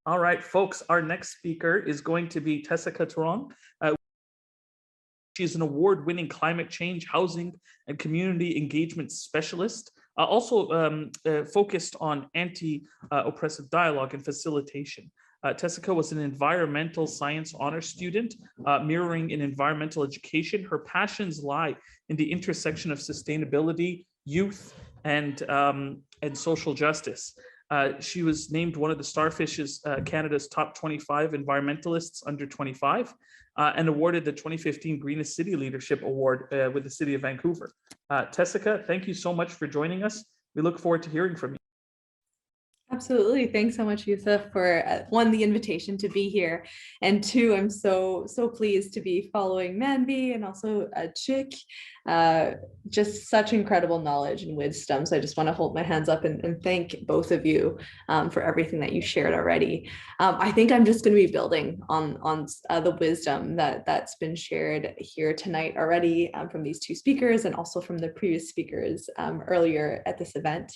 All right, folks, our next speaker is going to be Tesicca Truong. She's an award-winning climate change, housing, and community engagement specialist, also focused on anti-oppressive dialogue and facilitation. Tesicca was an environmental science honor student, mirroring in environmental education. Her passions lie in the intersection of sustainability, youth, and social justice. She was named one of the Starfish's Canada's top 25 environmentalists under 25 and awarded the 2015 Greenest City Leadership Award with the City of Vancouver. Tesicca, thank you so much for joining us. We look forward to hearing from you. Absolutely. Thanks so much, Yusuf, for one, the invitation to be here, and two, I'm so pleased to be following Manvi and also Chick. Just such incredible knowledge and wisdom. So I just want to hold my hands up and thank both of you for everything that you shared already. I think I'm just going to be building on the wisdom that's been shared here tonight already from these two speakers and also from the previous speakers earlier at this event.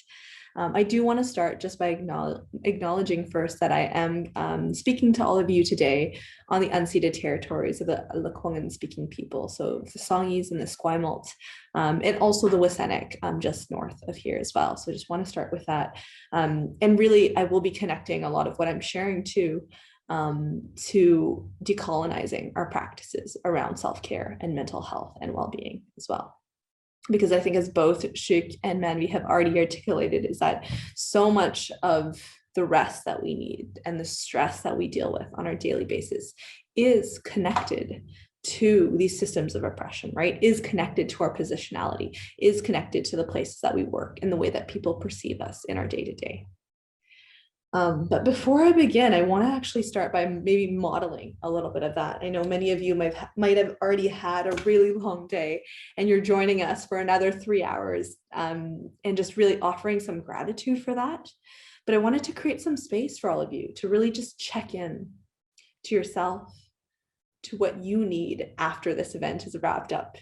I do want to start just by acknowledging first that I am speaking to all of you today on the unceded territories of the Lekwungen speaking people, so the Songhees and the Esquimalt, and also the WSÁNEĆ just north of here as well. So I just want to start with that. And really, I will be connecting a lot of what I'm sharing to decolonizing our practices around self-care and mental health and well-being as well. Because I think, as both Shuk and Manvi have already articulated, is that so much of the rest that we need and the stress that we deal with on our daily basis is connected to these systems of oppression, right? Is connected to our positionality, is connected to the places that we work and the way that people perceive us in our day-to-day. But before I begin, I want to actually start by maybe modeling a little bit of that. I know many of you might have already had a really long day and you're joining us for another 3 hours and just really offering some gratitude for that. But I wanted to create some space for all of you to really just check in to yourself, to what you need after this event is wrapped up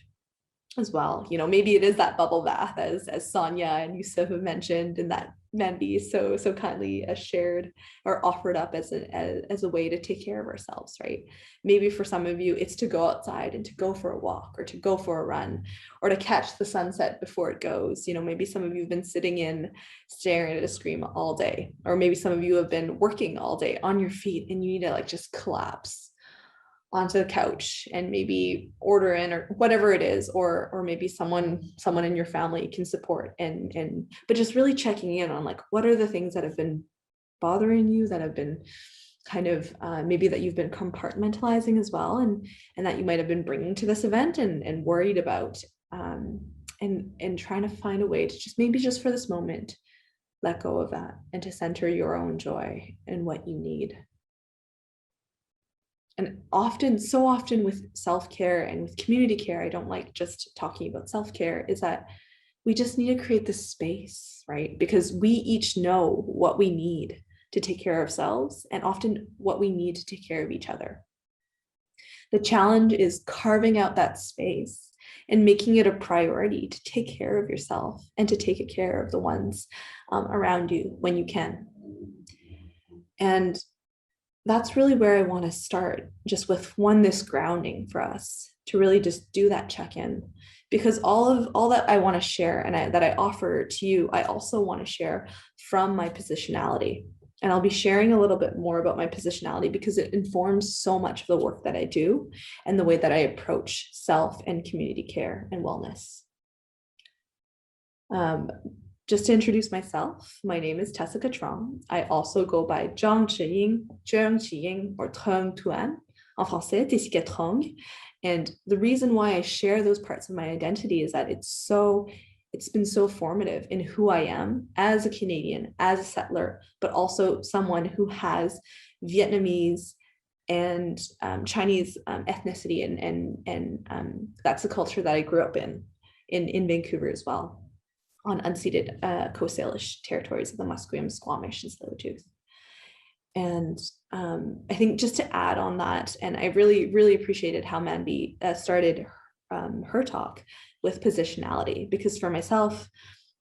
as well. You know, maybe it is that bubble bath as Sonia and Yusuf have mentioned, and that Manvi so kindly shared or offered up as a way to take care of ourselves, right? Maybe for some of you, it's to go outside and to go for a walk or to go for a run or to catch the sunset before it goes. You know, maybe some of you have been sitting in staring at a screen all day, or maybe some of you have been working all day on your feet and you need to like just collapse onto the couch and maybe order in or whatever it is, or maybe someone in your family can support but just really checking in on like, what are the things that have been bothering you, that have been kind of maybe that you've been compartmentalizing as well, and that you might have been bringing to this event and worried about, and trying to find a way to just for this moment, let go of that and to center your own joy and what you need. And so often with self-care and with community care, I don't like just talking about self-care, is that we just need to create this space, right? Because we each know what we need to take care of ourselves and often what we need to take care of each other. The challenge is carving out that space and making it a priority to take care of yourself and to take care of the ones around you when you can. And that's really where I want to start, just with this grounding for us to really just do that check-in, because all that I want to share and that I offer to you, I also want to share from my positionality. And I'll be sharing a little bit more about my positionality because it informs so much of the work that I do and the way that I approach self and community care and wellness. Just to introduce myself, my name is Tesicca Truong. I also go by Zhang Chiying, or Truong Tuan, en français, Tesicca Truong. And the reason why I share those parts of my identity is that it's been so formative in who I am as a Canadian, as a settler, but also someone who has Vietnamese and Chinese ethnicity, and that's the culture that I grew up in Vancouver as well, on unceded Coast Salish territories of the Musqueam, Squamish, and Tsleil-Waututh. And I think just to add on that, and I really appreciated how Manvi started her talk with positionality, because for myself,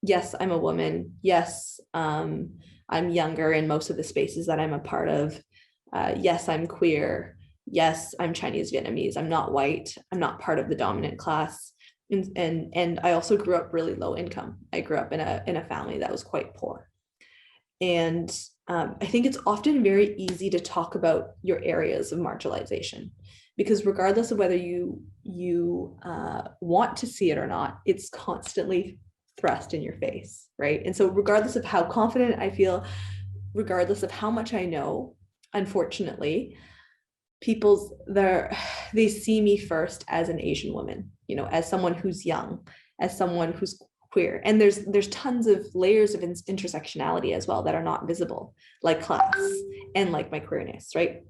yes, I'm a woman. Yes, I'm younger in most of the spaces that I'm a part of. Yes, I'm queer. Yes, I'm Chinese Vietnamese. I'm not white. I'm not part of the dominant class. And I also grew up really low income. I grew up in a family that was quite poor. And I think it's often very easy to talk about your areas of marginalization, because regardless of whether you want to see it or not, it's constantly thrust in your face, right? And so regardless of how confident I feel, regardless of how much I know, unfortunately, they see me first as an Asian woman, as someone who's young, as someone who's queer. And there's tons of layers of intersectionality as well that are not visible, like class and like my queerness, right?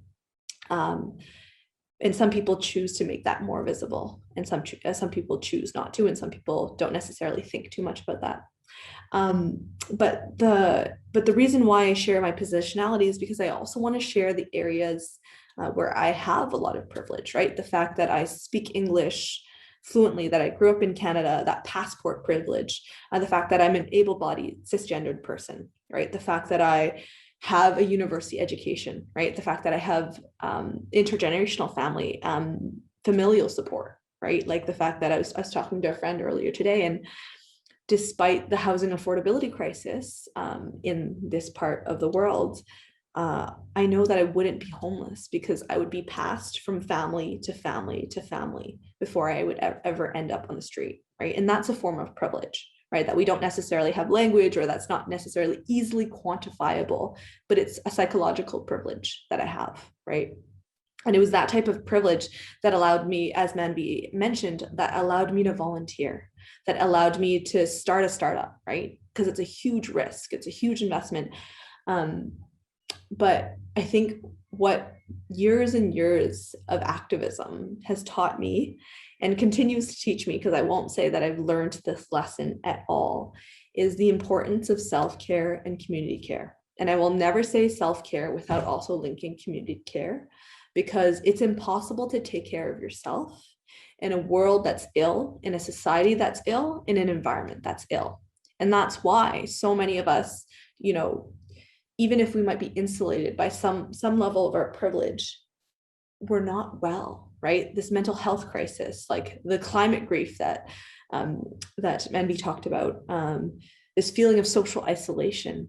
And some people choose to make that more visible, and some people choose not to, and some people don't necessarily think too much about that. But the reason why I share my positionality is because I also want to share the areas where I have a lot of privilege, right? The fact that I speak English fluently, that I grew up in Canada, that passport privilege, the fact that I'm an able-bodied cisgendered person, right? The fact that I have a university education, right? The fact that I have intergenerational family, familial support, right? Like the fact that I was talking to a friend earlier today, and despite the housing affordability crisis in this part of the world, I know that I wouldn't be homeless because I would be passed from family to family to family before I would ever end up on the street, right? And that's a form of privilege, right? That we don't necessarily have language, or that's not necessarily easily quantifiable, but it's a psychological privilege that I have, right? And it was that type of privilege that allowed me, as Manvi mentioned, that allowed me to volunteer, that allowed me to start a startup, right? Because it's a huge risk, it's a huge investment. But I think what years and years of activism has taught me, and continues to teach me, because I won't say that I've learned this lesson at all, is the importance of self-care and community care. And I will never say self-care without also linking community care, because it's impossible to take care of yourself in a world that's ill, in a society that's ill, in an environment that's ill. And that's why so many of us, even if we might be insulated by some level of our privilege, we're not well, right? This mental health crisis, like the climate grief that Manvi talked about, this feeling of social isolation,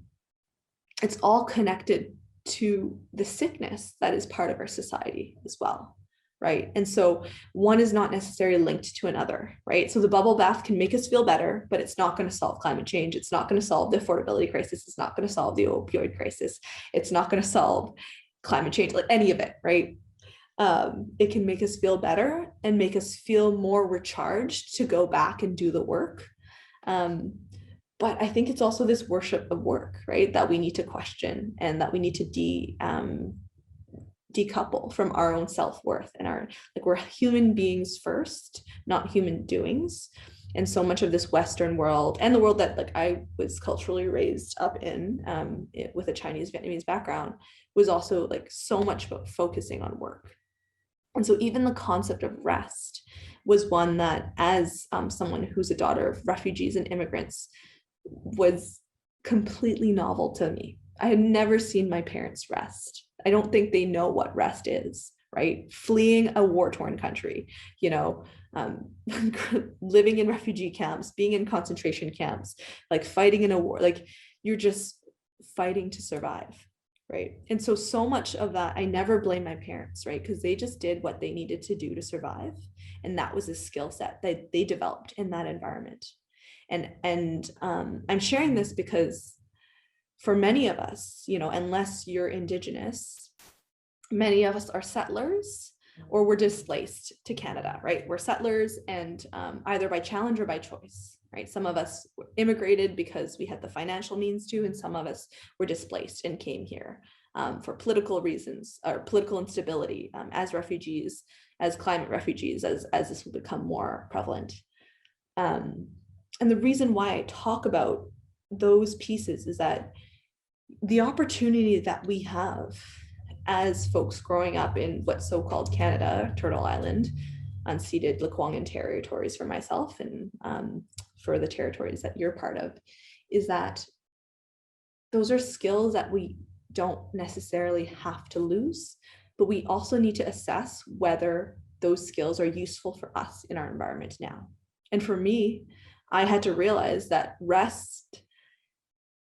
it's all connected to the sickness that is part of our society as well, right? And so one is not necessarily linked to another, right? So the bubble bath can make us feel better, but it's not going to solve climate change. It's not going to solve the affordability crisis. It's not going to solve the opioid crisis. It's not going to solve climate change, like any of it, right? It can make us feel better and make us feel more recharged to go back and do the work. But I think it's also this worship of work, right? That we need to question, and that we need to decouple from our own self-worth, and we're human beings first, not human doings. And so much of this Western world, and the world that I was culturally raised up in, with a Chinese Vietnamese background, was also so much about focusing on work. And so even the concept of rest was one that, as someone who's a daughter of refugees and immigrants, was completely novel to me. I had never seen my parents rest. I don't think they know what rest is, right? Fleeing a war-torn country, living in refugee camps, being in concentration camps, fighting in a war, you're just fighting to survive, right? And so much of that, I never blame my parents, right? Because they just did what they needed to do to survive. And that was a skill set that they developed in that environment. And I'm sharing this because for many of us, unless you're Indigenous, many of us are settlers, or we're displaced to Canada, right? We're settlers, and either by challenge or by choice, right? Some of us immigrated because we had the financial means to, and some of us were displaced and came here for political reasons, or political instability, as refugees, as climate refugees, as this will become more prevalent. And the reason why I talk about those pieces is that the opportunity that we have as folks growing up in what's so-called Canada, Turtle Island, unceded Lekwungen territories for myself, and for the territories that you're part of, is that those are skills that we don't necessarily have to lose, but we also need to assess whether those skills are useful for us in our environment now. And for me, I had to realize that rest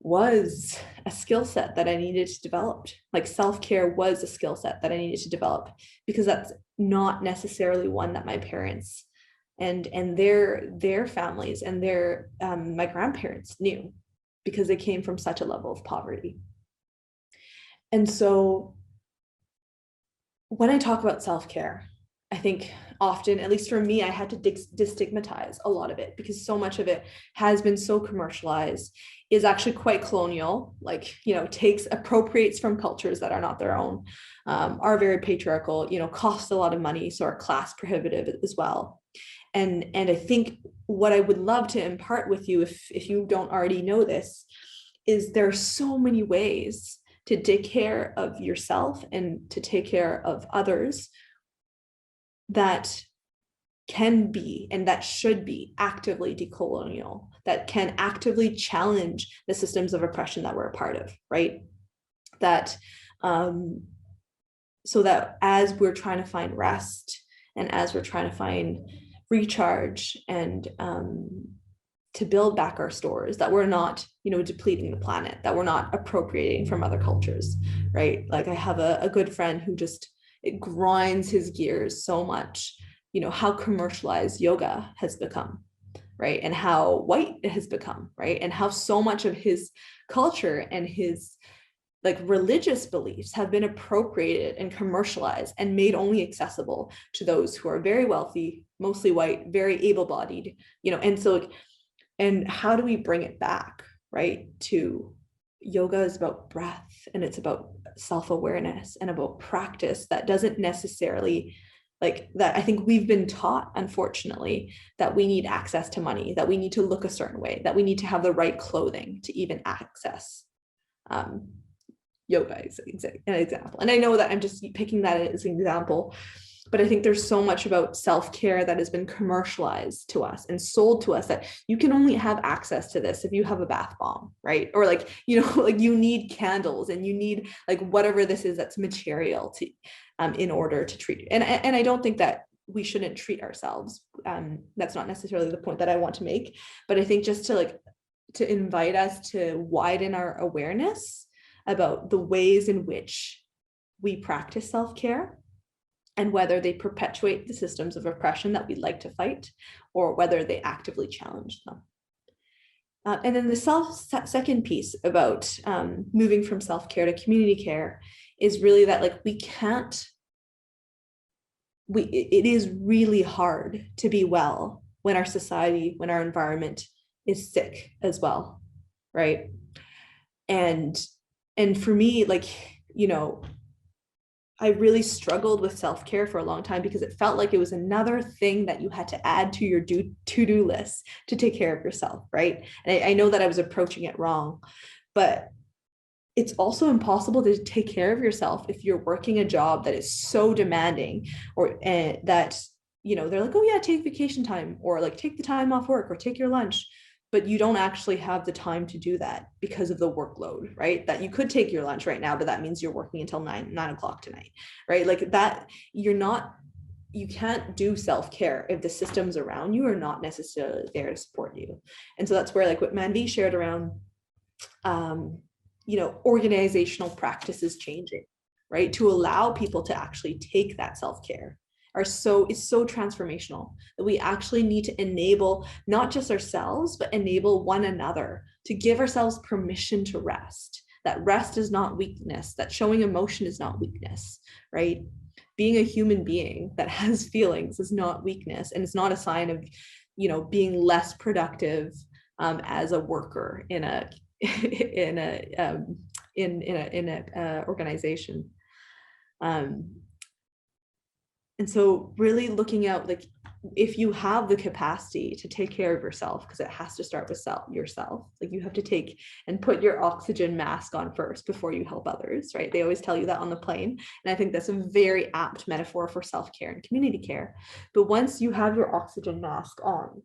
was a skill set that I needed to develop. Like self-care was a skill set that I needed to develop, because that's not necessarily one that my parents and their families and their my grandparents knew, because they came from such a level of poverty. And so when I talk about self-care, I think often, at least for me, I had to destigmatize a lot of it, because so much of it has been so commercialized, is actually quite colonial, like, appropriates from cultures that are not their own, are very patriarchal, cost a lot of money, so are class prohibitive as well. And I think what I would love to impart with you, if you don't already know this, is there are so many ways to take care of yourself and to take care of others that can be and that should be actively decolonial, that can actively challenge the systems of oppression that we're a part of, right? That so that as we're trying to find rest and as we're trying to find recharge and to build back our stores, that we're not, depleting the planet, that we're not appropriating from other cultures, right? Like I have a good friend who just, it grinds his gears so much, how commercialized yoga has become, right? And how white it has become, right? And how so much of his culture and his like religious beliefs have been appropriated and commercialized and made only accessible to those who are very wealthy, mostly white, very able-bodied, and so, and how do we bring it back, right? To yoga is about breath, and it's about self-awareness and about practice that doesn't necessarily like that. I think we've been taught, unfortunately, that we need access to money, that we need to look a certain way, that we need to have the right clothing to even access yoga is an example. And I know that I'm just picking that as an example, but I think there's so much about self-care that has been commercialized to us and sold to us that you can only have access to this if you have a bath bomb, right? Or like, like you need candles and you need like whatever this is that's material to in order to treat you. And I don't think that we shouldn't treat ourselves. That's not necessarily the point that I want to make, but I think just to invite us to widen our awareness about the ways in which we practice self-care and whether they perpetuate the systems of oppression that we'd like to fight or whether they actively challenge them. And then the second piece about moving from self-care to community care is really that like it is really hard to be well when our society, when our environment is sick as well, right? And for me, like, I really struggled with self-care for a long time because it felt like it was another thing that you had to add to your to-do list to take care of yourself, right? And I know that I was approaching it wrong, but it's also impossible to take care of yourself if you're working a job that is so demanding or that, they're like, oh yeah, take vacation time or like take the time off work or take your lunch. But you don't actually have the time to do that because of the workload, right? That you could take your lunch right now, but that means you're working until 9 o'clock tonight, right? Like that, you can't do self-care if the systems around you are not necessarily there to support you. And so that's where like what Manvi shared around, organizational practices changing, right? To allow people to actually take that self-care is so transformational that we actually need to enable not just ourselves, but enable one another to give ourselves permission to rest. That rest is not weakness, that showing emotion is not weakness, right? Being a human being that has feelings is not weakness, and it's not a sign of, being less productive as a worker in a organization. And so really looking out, like if you have the capacity to take care of yourself, because it has to start with yourself, like you have to take and put your oxygen mask on first before you help others, right? They always tell you that on the plane. And I think that's a very apt metaphor for self-care and community care. But once you have your oxygen mask on,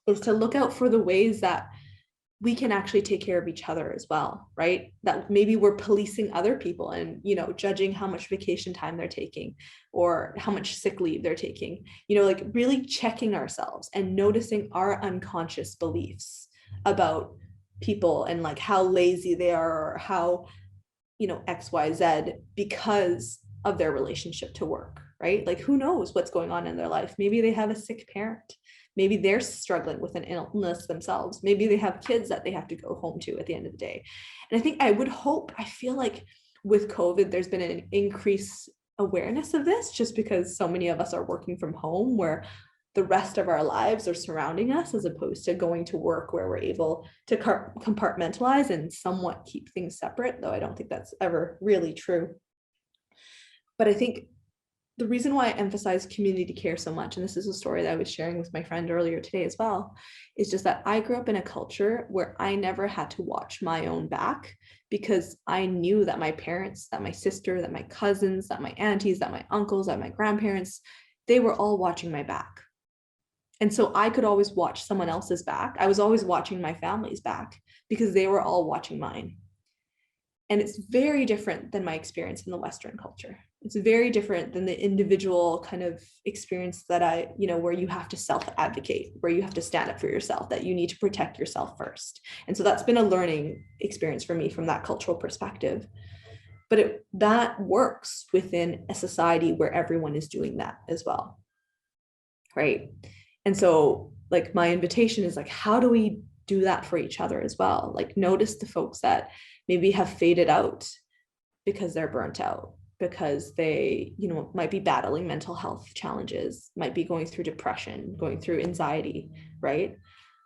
is to look out for the ways that we can actually take care of each other as well, right? That maybe we're policing other people and, you know, judging how much vacation time they're taking or how much sick leave they're taking, you know, like really checking ourselves and noticing our unconscious beliefs about people and like how lazy they are or how, you know, XYZ because of their relationship to work, right? Like who knows what's going on in their life? Maybe they have a sick parent. Maybe they're struggling with an illness themselves. Maybe they have kids that they have to go home to at the end of the day. And I think I feel like with COVID, there's been an increased awareness of this just because so many of us are working from home where the rest of our lives are surrounding us as opposed to going to work where we're able to compartmentalize and somewhat keep things separate, though I don't think that's ever really true. But I think the reason why I emphasize community care so much, and this is a story that I was sharing with my friend earlier today as well, is just that I grew up in a culture where I never had to watch my own back because I knew that my parents, that my sister, that my cousins, that my aunties, that my uncles, that my grandparents, they were all watching my back. And so I could always watch someone else's back. I was always watching my family's back because they were all watching mine. And it's very different than my experience in the Western culture. It's very different than the individual kind of experience that where you have to self-advocate, where you have to stand up for yourself, that you need to protect yourself first. And so that's been a learning experience for me from that cultural perspective. But that works within a society where everyone is doing that as well, right? And so like my invitation is like, how do we do that for each other as well? Like notice the folks that maybe have faded out because they're burnt out, because they, you know, might be battling mental health challenges, might be going through depression, going through anxiety, right?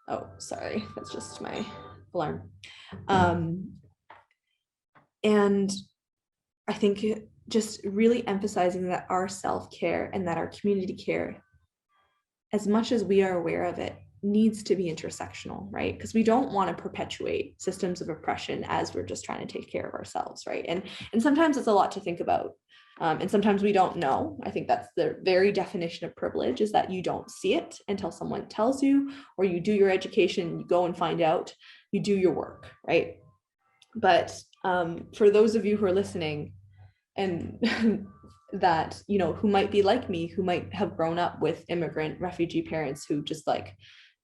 Oh, sorry, that's just my alarm. And I think just really emphasizing that our self-care and that our community care, as much as we are aware of it, needs to be intersectional, right? Because we don't want to perpetuate systems of oppression as we're just trying to take care of ourselves, right? And sometimes it's a lot to think about. And sometimes we don't know. I think that's the very definition of privilege, is that you don't see it until someone tells you, or you do your education, you go and find out, you do your work, right? But for those of you who are listening and that, you know, who might be like me, who might have grown up with immigrant refugee parents who just like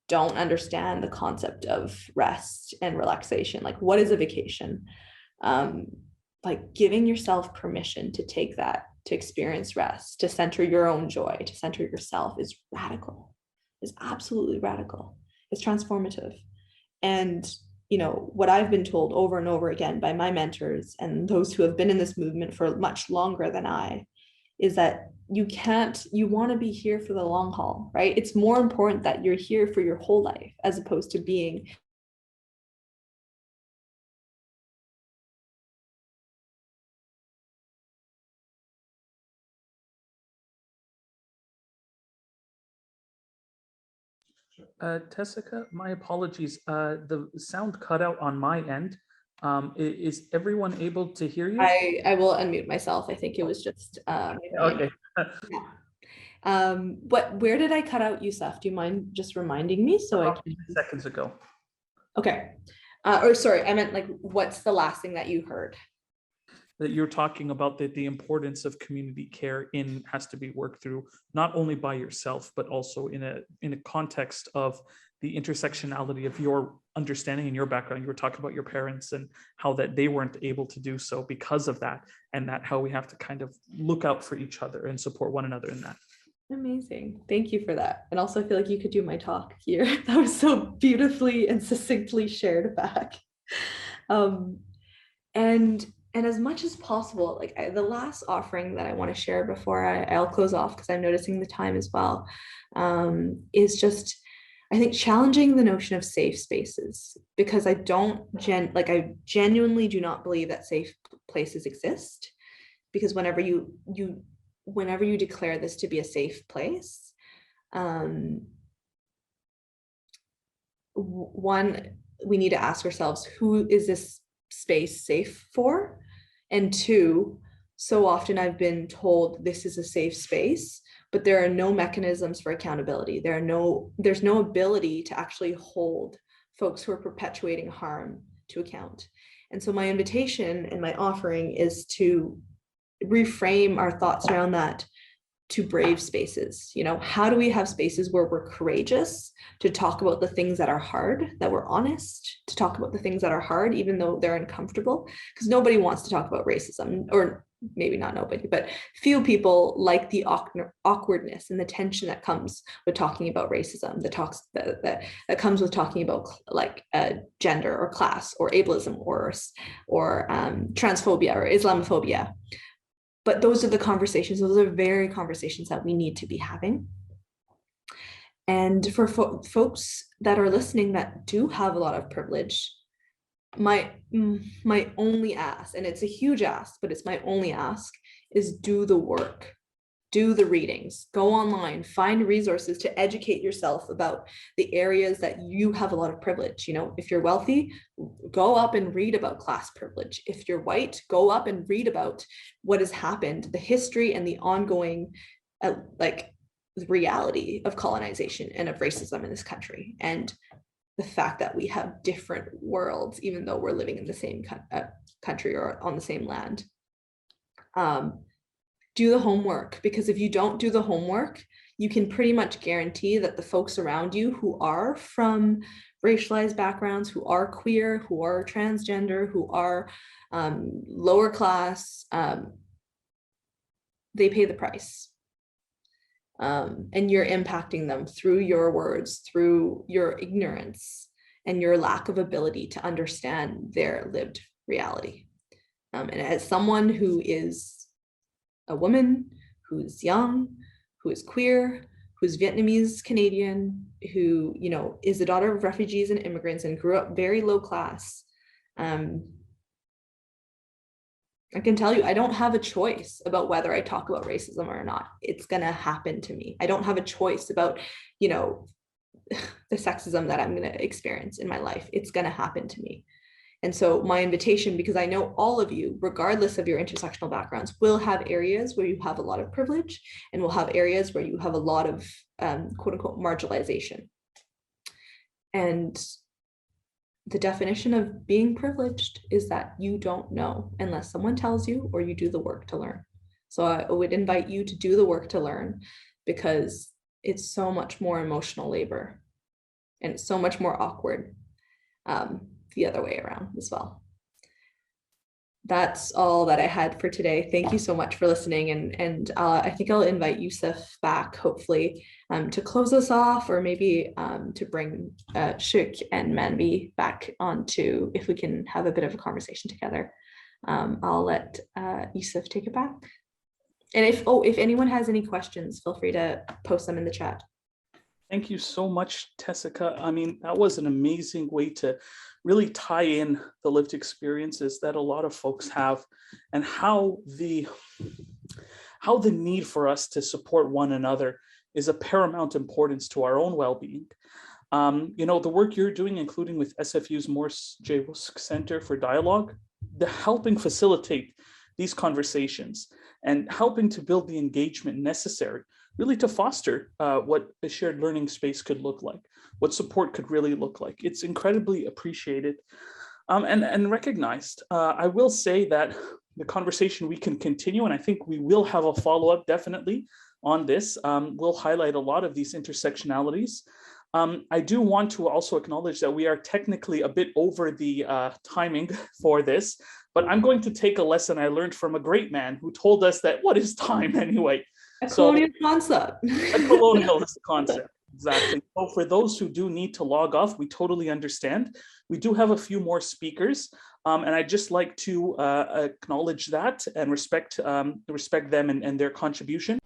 don't understand the concept of rest and relaxation. Like, what is a vacation? Like giving yourself permission to take that, to experience rest, to center your own joy, to center yourself is radical, is absolutely radical. It's transformative. And, you know, what I've been told over and over again by my mentors and those who have been in this movement for much longer than I, is that you want to be here for the long haul, right? It's more important that you're here for your whole life as opposed to being Tesicca, my apologies. The sound cut out on my end. Is everyone able to hear you? I will unmute myself. I think it was just Okay. where did I cut out, Yusuf? Do you mind just reminding me so I can... Seconds ago. Okay. Or sorry, I meant like, what's the last thing that you heard? That you're talking about that the importance of community care has to be worked through not only by yourself, but also in a context of the intersectionality of your understanding and your background. You were talking about your parents and how that they weren't able to do so because of that, and that how we have to kind of look out for each other and support one another in that. Amazing. Thank you for that. And also I feel like you could do my talk here. That was so beautifully and succinctly shared back. And as much as possible, like the last offering that I want to share before I'll close off, because I'm noticing the time as well, is just, I think, challenging the notion of safe spaces, because I genuinely do not believe that safe places exist, because whenever you declare this to be a safe place, one, we need to ask ourselves, who is this space safe for? And two, so often I've been told this is a safe space, but there are no mechanisms for accountability. There's no ability to actually hold folks who are perpetuating harm to account. And so my invitation and my offering is to reframe our thoughts around that to brave spaces. You know, how do we have spaces where we're courageous to talk about the things that are hard, that we're honest to talk about the things that are hard, even though they're uncomfortable? Because nobody wants to talk about racism, or maybe not nobody, but few people like the awkwardness and the tension that comes with talking about racism, that comes with talking about like gender or class or ableism or transphobia or Islamophobia. But those are the conversations, those are very conversations that we need to be having. And for folks that are listening that do have a lot of privilege, my only ask, and it's a huge ask, but it's my only ask, is do the work. Do the readings, go online, find resources to educate yourself about the areas that you have a lot of privilege. You know, if you're wealthy, go up and read about class privilege. If you're white, go up and read about what has happened, the history and the ongoing reality of colonization and of racism in this country, and the fact that we have different worlds, even though we're living in the same country or on the same land. Do the homework, because if you don't do the homework, you can pretty much guarantee that the folks around you who are from racialized backgrounds, who are queer, who are transgender, who are lower class, they pay the price. And you're impacting them through your words, through your ignorance, and your lack of ability to understand their lived reality. And as someone who is a woman, who's young, who is queer, who's Vietnamese Canadian, who, you know, is the daughter of refugees and immigrants and grew up very low class, I can tell you, I don't have a choice about whether I talk about racism or not. It's gonna happen to me. I don't have a choice about, you know, the sexism that I'm gonna experience in my life. It's gonna happen to me. And so my invitation, because I know all of you, regardless of your intersectional backgrounds, will have areas where you have a lot of privilege, and will have areas where you have a lot of quote unquote marginalization. And the definition of being privileged is that you don't know unless someone tells you or you do the work to learn. So I would invite you to do the work to learn, because it's so much more emotional labor and it's so much more awkward the other way around as well. That's all that I had for today. Thank you so much for listening. And I think I'll invite Yusuf back, hopefully, to close us off, or maybe to bring Shuk and Manvi back onto, if we can have a bit of a conversation together. I'll let Yusuf take it back. And if anyone has any questions, feel free to post them in the chat. Thank you so much, Tesicca. I mean, that was an amazing way to really tie in the lived experiences that a lot of folks have, and how the need for us to support one another is of paramount importance to our own well-being. You know, the work you're doing, including with SFU's Morse J. Rusk Center for Dialogue, the helping facilitate these conversations and helping to build the engagement necessary really to foster what a shared learning space could look like, what support could really look like. It's incredibly appreciated and recognized. I will say that the conversation we can continue, and I think we will have a follow-up definitely on this. We'll highlight a lot of these intersectionalities. I do want to also acknowledge that we are technically a bit over the timing for this, but I'm going to take a lesson I learned from a great man who told us that what is time anyway? A colonial concept. A colonialist concept, exactly. So for those who do need to log off, we totally understand. We do have a few more speakers, and I'd just like to acknowledge that and respect them and their contribution.